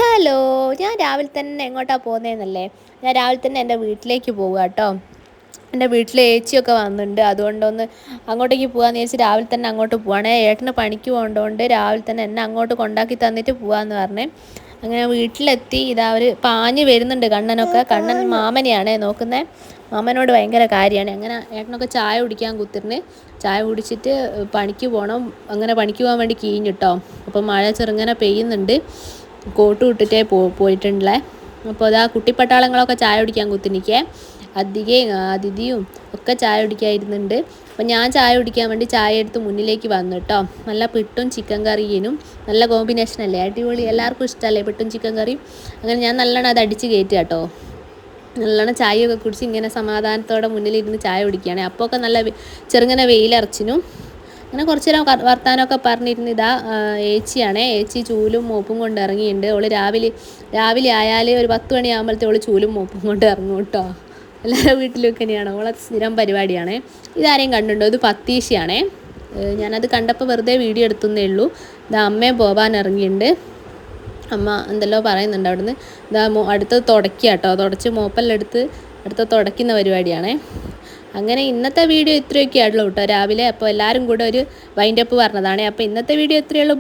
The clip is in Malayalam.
ഹലോ, ഞാൻ രാവിലെ തന്നെ എങ്ങോട്ടാണ് പോകുന്നതെന്നല്ലേ? ഞാൻ രാവിലെ തന്നെ എൻ്റെ വീട്ടിലേക്ക് പോവുക കേട്ടോ. എൻ്റെ വീട്ടിൽ ഏച്ചിയൊക്കെ വന്നിട്ടുണ്ട്, അതുകൊണ്ടൊന്ന് അങ്ങോട്ടേക്ക് പോകാമെന്ന് വിചാരിച്ച് രാവിലെ തന്നെ അങ്ങോട്ട് പോവാണേ. ഏട്ടന് പണിക്ക് പോകേണ്ടതുകൊണ്ട് രാവിലെ തന്നെ എന്നെ അങ്ങോട്ട് കൊണ്ടാക്കി തന്നിട്ട് പോകാമെന്ന് പറഞ്ഞേ. അങ്ങനെ വീട്ടിലെത്തി ഇതാ അവർ പാഞ്ഞ് വരുന്നുണ്ട്. കണ്ണൻ മാമനെയാണേ നോക്കുന്നത്. മാമനോട് ഭയങ്കര കാര്യമാണ്. അങ്ങനെ ഏട്ടനൊക്കെ ചായ കുടിക്കാൻ കുത്തിരുന്ന് ചായ കുടിച്ചിട്ട് പണിക്ക് പോകണം. അങ്ങനെ പണിക്ക് പോകാൻ വേണ്ടി കീഞ്ഞിട്ടോ. അപ്പോൾ മഴ ചെറുങ്ങനെ പെയ്യുന്നുണ്ട്. കോട്ട് വിട്ടിട്ടേ പോയിട്ടുണ്ടല്ലേ. അപ്പോൾ അതാ കുട്ടിപ്പട്ടാളങ്ങളൊക്കെ ചായ കുടിക്കാൻ കുത്തിനിൽക്കേ. അതിഥിയും ഒക്കെ ചായ കുടിക്കാതിരുന്നുണ്ട്. അപ്പോൾ ഞാൻ ചായ കുടിക്കാൻ വേണ്ടി ചായ എടുത്ത് മുന്നിലേക്ക് വന്നു കേട്ടോ. നല്ല പിട്ടും ചിക്കൻ കറിയും നല്ല കോമ്പിനേഷൻ അല്ലേ, അടിപൊളി. എല്ലാവർക്കും ഇഷ്ടമല്ലേ പിട്ടും ചിക്കൻ കറിയും. അങ്ങനെ ഞാൻ നല്ലോണം അത് അടിച്ച് കയറ്റി കേട്ടോ. നല്ലോണം ചായയൊക്കെ കുടിച്ച് ഇങ്ങനെ സമാധാനത്തോടെ മുന്നിലിരുന്ന് ചായ കുടിക്കുകയാണ്. അപ്പോൾ ഒക്കെ നല്ല ചെറുങ്ങനെ വെയിലറച്ചിനും. അങ്ങനെ കുറച്ച് നേരം വർത്താനമൊക്കെ പറഞ്ഞിരുന്ന് ഇതാ ഏച്ചിയാണേ. ഏച്ചി ചൂലും മോപ്പും കൊണ്ട് ഇറങ്ങിയിട്ടുണ്ട്. അവൾ രാവിലെ ആയാൽ ഒരു 10 മണിയാകുമ്പോഴത്തെ അവൾ ചൂലും മോപ്പും കൊണ്ട് ഇറങ്ങും കേട്ടോ. എല്ലാവരുടെ വീട്ടിലൊക്കെ തന്നെയാണ് അവളെ സ്ഥിരം പരിപാടിയാണേ. ഇതാരെയും കണ്ടുണ്ടോ? ഇത് പത്തീശയാണേ. ഞാനത് കണ്ടപ്പോൾ വെറുതെ വീഡിയോ എടുത്തുന്നേ ഉള്ളൂ. ഇതാ അമ്മയും പോകാൻ ഇറങ്ങിയിട്ടുണ്ട്. അമ്മ എന്തെല്ലോ പറയുന്നുണ്ട് അവിടുന്ന്. ഇതാ അടുത്തത് തുടയ്ക്കുക കേട്ടോ. തുടച്ച് മോപ്പെല്ലാം അടുത്ത തുടയ്ക്കുന്ന പരിപാടിയാണേ. അങ്ങനെ ഇന്നത്തെ വീഡിയോ ഇത്രയൊക്കെ ആണല്ലോ കേട്ടോ രാവിലെ. അപ്പോൾ എല്ലാവരും കൂടെ ഒരു വൈൻഡപ്പ് പറഞ്ഞതാണ്. അപ്പോൾ ഇന്നത്തെ വീഡിയോ ഇത്രയേ ഉള്ളൂ.